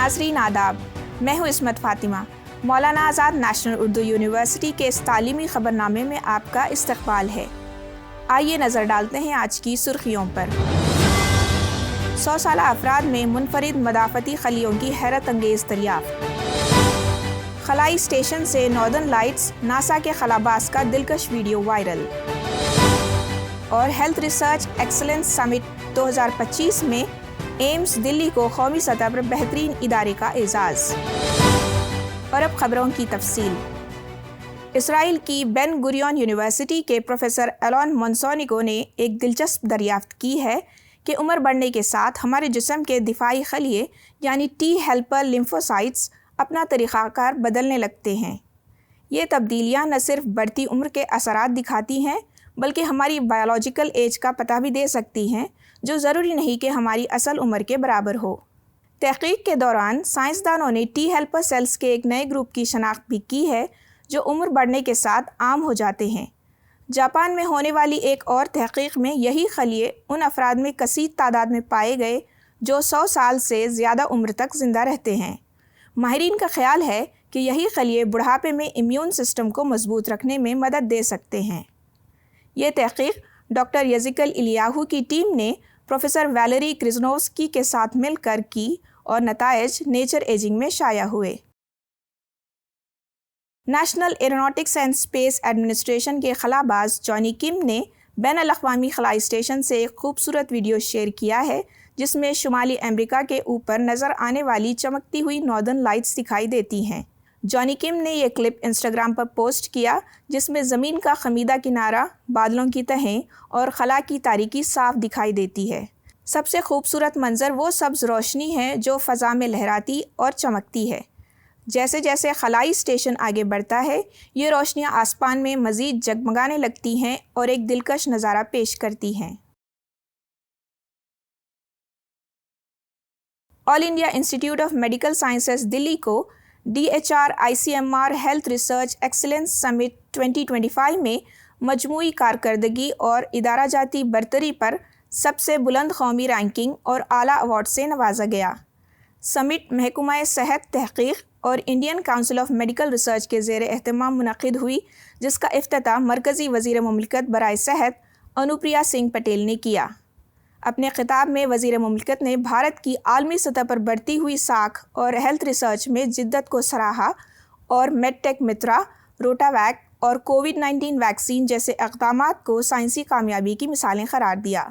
ناظرین آداب، میں ہوں عصمت فاطمہ۔ مولانا آزاد نیشنل اردو یونیورسٹی کے اس تعلیمی خبرنامے میں آپ کا استقبال ہے۔ آئیے نظر ڈالتے ہیں آج کی سرخیوں پر۔ 100 سالہ افراد میں منفرد مدافعتی خلیوں کی حیرت انگیز دریافت۔ خلائی اسٹیشن سے ناردرن لائٹس، ناسا کے خلاباز کا دلکش ویڈیو وائرل۔ اور ہیلتھ ریسرچ ایکسلنس سمٹ 2025 میں ایمز دلی کو قومی سطح پر بہترین ادارے کا اعزاز۔ اور اب خبروں کی تفصیل۔ اسرائیل کی بین گوریون یونیورسٹی کے پروفیسر ایلون مونسونیکو نے ایک دلچسپ دریافت کی ہے کہ عمر بڑھنے کے ساتھ ہمارے جسم کے دفاعی خلیے یعنی ٹی ہیلپر لیمفوسائٹس اپنا طریقہ کار بدلنے لگتے ہیں۔ یہ تبدیلیاں نہ صرف بڑھتی عمر کے اثرات دکھاتی ہیں بلکہ ہماری بایولوجیکل ایج کا پتہ بھی دے سکتی ہیں، جو ضروری نہیں کہ ہماری اصل عمر کے برابر ہو۔ تحقیق کے دوران سائنسدانوں نے ٹی ہیلپر سیلز کے ایک نئے گروپ کی شناخت بھی کی ہے جو عمر بڑھنے کے ساتھ عام ہو جاتے ہیں۔ جاپان میں ہونے والی ایک اور تحقیق میں یہی خلیے ان افراد میں کثیر تعداد میں پائے گئے جو 100 سال سے زیادہ عمر تک زندہ رہتے ہیں۔ ماہرین کا خیال ہے کہ یہی خلیے بڑھاپے میں امیون سسٹم کو مضبوط رکھنے میں مدد دے سکتے ہیں۔ یہ تحقیق ڈاکٹر یزیکل الیاہو کی ٹیم نے پروفیسر ویلری کرزنووسکی کے ساتھ مل کر کی اور نتائج نیچر ایجنگ میں شائع ہوئے۔ National aeronautics and space administration کے خلاباز جانی کم نے بین الاقوامی خلائی اسٹیشن سے ایک خوبصورت ویڈیو شیئر کیا ہے جس میں شمالی امریکہ کے اوپر نظر آنے والی چمکتی ہوئی ناردرن لائٹس دکھائی دیتی ہیں۔ جانی کم نے یہ کلپ انسٹاگرام پر پوسٹ کیا جس میں زمین کا خمیدہ کنارہ، بادلوں کی تہیں اور خلا کی تاریکی صاف دکھائی دیتی ہے۔ سب سے خوبصورت منظر وہ سبز روشنی ہے جو فضا میں لہراتی اور چمکتی ہے۔ جیسے جیسے خلائی اسٹیشن آگے بڑھتا ہے، یہ روشنیاں آسمان میں مزید جگمگانے لگتی ہیں اور ایک دلکش نظارہ پیش کرتی ہیں۔ آل انڈیا انسٹی ٹیوٹ آف میڈیکل سائنسز دلی کو DHR-ICMR ہیلتھ ریسرچ ایکسلنس سمٹ 2025 میں مجموعی کارکردگی اور ادارہ جاتی برتری پر سب سے بلند قومی رینکنگ اور اعلیٰ ایوارڈ سے نوازا گیا۔ سمٹ محکمہ صحت تحقیق اور Indian council of medical research کے زیر اہتمام منعقد ہوئی، جس کا افتتاح مرکزی وزیر مملکت برائے صحت انوپریا سنگھ پٹیل نے کیا۔ اپنے خطاب میں وزیر مملکت نے بھارت کی عالمی سطح پر بڑھتی ہوئی ساکھ اور ہیلتھ ریسرچ میں جدت کو سراہا اور میڈ ٹیک مترا، روٹا ویک اور کووڈ-19 ویکسین جیسے اقدامات کو سائنسی کامیابی کی مثالیں قرار دیا۔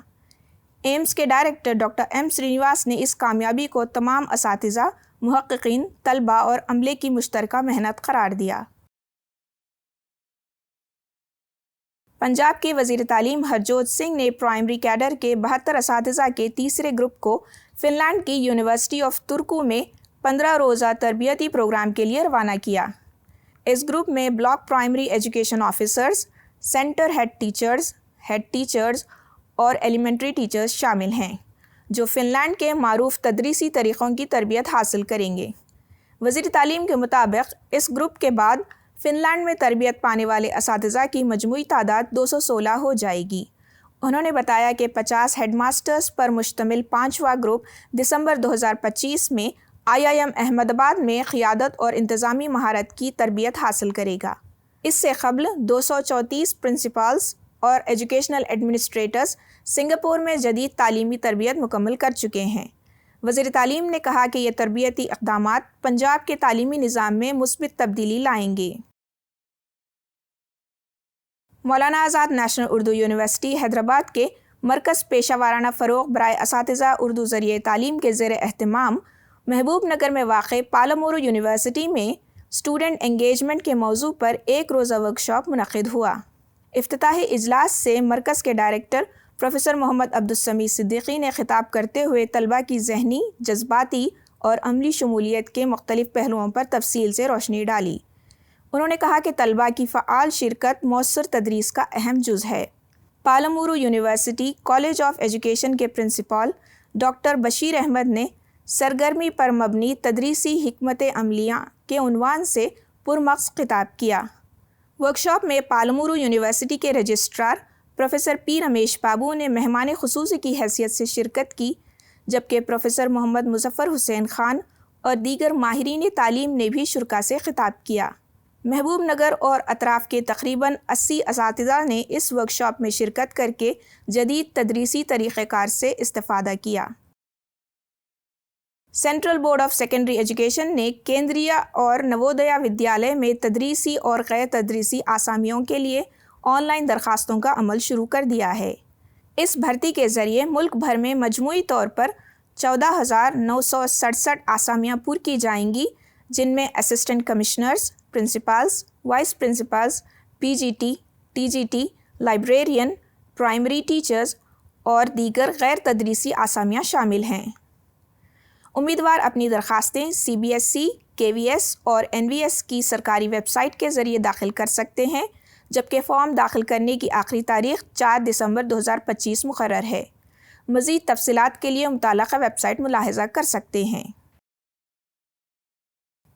ایمز کے ڈائریکٹر ڈاکٹر ایم سرینیواس نے اس کامیابی کو تمام اساتذہ، محققین، طلباء اور عملے کی مشترکہ محنت قرار دیا۔ پنجاب کے وزیر تعلیم ہرجوت سنگھ نے پرائمری کیڈر کے 72 اساتذہ کے تیسرے گروپ کو فن لینڈ کی یونیورسٹی آف ترکو میں 15 روزہ تربیتی پروگرام کے لیے روانہ کیا۔ اس گروپ میں block primary education officers, centre head teachers اور ایلیمنٹری ٹیچرز شامل ہیں، جو فن لینڈ کے معروف تدریسی طریقوں کی تربیت حاصل کریں گے۔ وزیر تعلیم کے مطابق اس گروپ کے بعد فن لینڈ میں تربیت پانے والے اساتذہ کی مجموعی تعداد 216 ہو جائے گی۔ انہوں نے بتایا کہ 50 ہیڈ ماسٹرز پر مشتمل 5واں گروپ دسمبر 2025 میں IIM احمد آباد میں قیادت اور انتظامی مہارت کی تربیت حاصل کرے گا۔ اس سے قبل 234 پرنسپلز اور ایجوکیشنل ایڈمنسٹریٹرز سنگاپور میں جدید تعلیمی تربیت مکمل کر چکے ہیں۔ وزیر تعلیم نے کہا کہ یہ تربیتی اقدامات پنجاب کے تعلیمی نظام میں مثبت تبدیلی لائیں گے۔ مولانا آزاد نیشنل اردو یونیورسٹی حیدرآباد کے مرکز پیشہ ورانہ فروغ برائے اساتذہ اردو ذریعہ تعلیم کے زیر اہتمام محبوب نگر میں واقع پالامورو یونیورسٹی میں اسٹوڈنٹ انگیجمنٹ کے موضوع پر ایک روزہ ورکشاپ منعقد ہوا۔ افتتاحی اجلاس سے مرکز کے ڈائریکٹر پروفیسر محمد عبدالسمیع صدیقی نے خطاب کرتے ہوئے طلباء کی ذہنی، جذباتی اور عملی شمولیت کے مختلف پہلوؤں پر تفصیل سے روشنی ڈالی۔ انہوں نے کہا کہ طلباء کی فعال شرکت مؤثر تدریس کا اہم جز ہے۔ Palamuru university college of education کے پرنسپل ڈاکٹر بشیر احمد نے سرگرمی پر مبنی تدریسی حکمت عملیاں کے عنوان سے پرمغز خطاب کیا۔ ورکشاپ میں پالامورو یونیورسٹی کے رجسٹرار پروفیسر پی رمیش بابو نے مہمان خصوصی کی حیثیت سے شرکت کی، جبکہ پروفیسر محمد مظفر حسین خان اور دیگر ماہرین تعلیم نے بھی شرکاء سے خطاب کیا۔ محبوب نگر اور اطراف کے تقریباً 80 اساتذہ نے اس ورکشاپ میں شرکت کر کے جدید تدریسی طریقہ کار سے استفادہ کیا۔ Central board of secondary education نے کیندریہ اور نوودیا ودیالیہ میں تدریسی اور غیر تدریسی آسامیوں کے لیے آن لائن درخواستوں کا عمل شروع کر دیا ہے۔ اس بھرتی کے ذریعے ملک بھر میں مجموعی طور پر 14,967 آسامیاں پر کی جائیں گی، جن میں assistant commissioners, principals, vice principals, P G T, T G T, librarian, primary teachers اور دیگر غیر تدریسی آسامیاں شامل ہیں۔ امیدوار اپنی درخواستیں سی بی ایس ای، کے وی ایس اور این وی ایس کی سرکاری ویب سائٹ کے ذریعے داخل کر سکتے ہیں، جبکہ فارم داخل کرنے کی آخری تاریخ 4 دسمبر 2025 مقرر ہے۔ مزید تفصیلات کے لیے متعلقہ ویب سائٹ ملاحظہ کر سکتے ہیں۔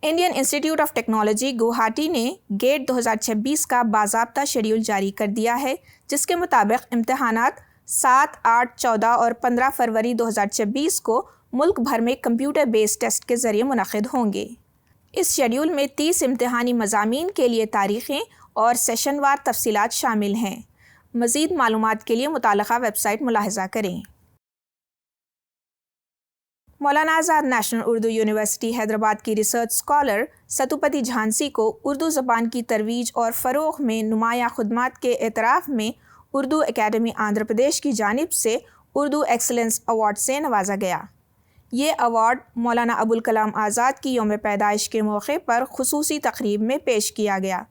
انڈین انسٹی ٹیوٹ آف ٹیکنالوجی گوہاٹی نے گیٹ 2026 کا باضابطہ شیڈول جاری کر دیا ہے، جس کے مطابق امتحانات 7، 8، 14 اور 15 فروری 2026 کو ملک بھر میں کمپیوٹر بیس ٹیسٹ کے ذریعے منعقد ہوں گے۔ اس شیڈول میں 30 امتحانی مضامین کے لیے تاریخیں اور سیشن وار تفصیلات شامل ہیں۔ مزید معلومات کے لیے متعلقہ ویب سائٹ ملاحظہ کریں۔ مولانا آزاد نیشنل اردو یونیورسٹی حیدرآباد کی ریسرچ اسکالر ستوپتی جھانسی کو اردو زبان کی ترویج اور فروغ میں نمایاں خدمات کے اعتراف میں اردو اکیڈمی آندھرا پردیش کی جانب سے اردو ایکسلنس ایوارڈ سے نوازا گیا۔ یہ ایوارڈ مولانا ابوالکلام آزاد کی یوم پیدائش کے موقع پر خصوصی تقریب میں پیش کیا گیا۔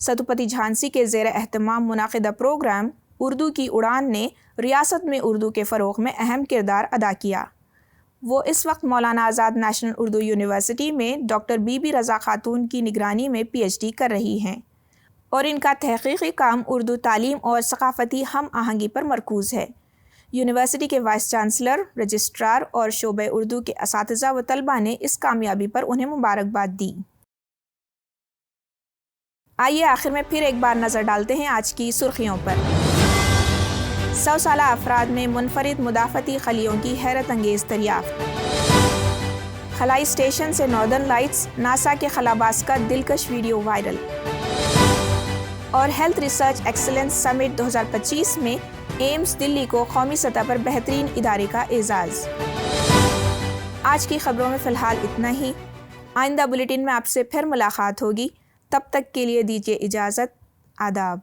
ستوپتی جھانسی کے زیر اہتمام منعقدہ پروگرام اردو کی اڑان نے ریاست میں اردو کے فروغ میں اہم کردار ادا کیا۔ وہ اس وقت مولانا آزاد نیشنل اردو یونیورسٹی میں ڈاکٹر بی بی رضا خاتون کی نگرانی میں پی ایچ ڈی کر رہی ہیں، اور ان کا تحقیقی کام اردو تعلیم اور ثقافتی ہم آہنگی پر مرکوز ہے۔ یونیورسٹی کے وائس چانسلر، رجسٹرار اور شعبہ اردو کے اساتذہ و طلباء نے اس کامیابی پر انہیں مبارکباد دی۔ آئیے آخر میں پھر ایک بار نظر ڈالتے ہیں آج کی سرخیوں پر۔ 100 سالہ افراد میں منفرد مدافعتی خلیوں کی حیرت انگیز دریافت۔ خلائی اسٹیشن سے ناردرن لائٹس، ناسا کے خلاباز کا دلکش ویڈیو وائرل۔ اور ہیلتھ ریسرچ ایکسلنس سمٹ 2025 میں ایمز دلی کو قومی سطح پر بہترین ادارے کا اعزاز۔ آج کی خبروں میں فی الحال اتنا ہی۔ آئندہ بلیٹن میں آپ سے پھر ملاقات ہوگی، تب تک کے لیے دیجیے اجازت۔ آداب۔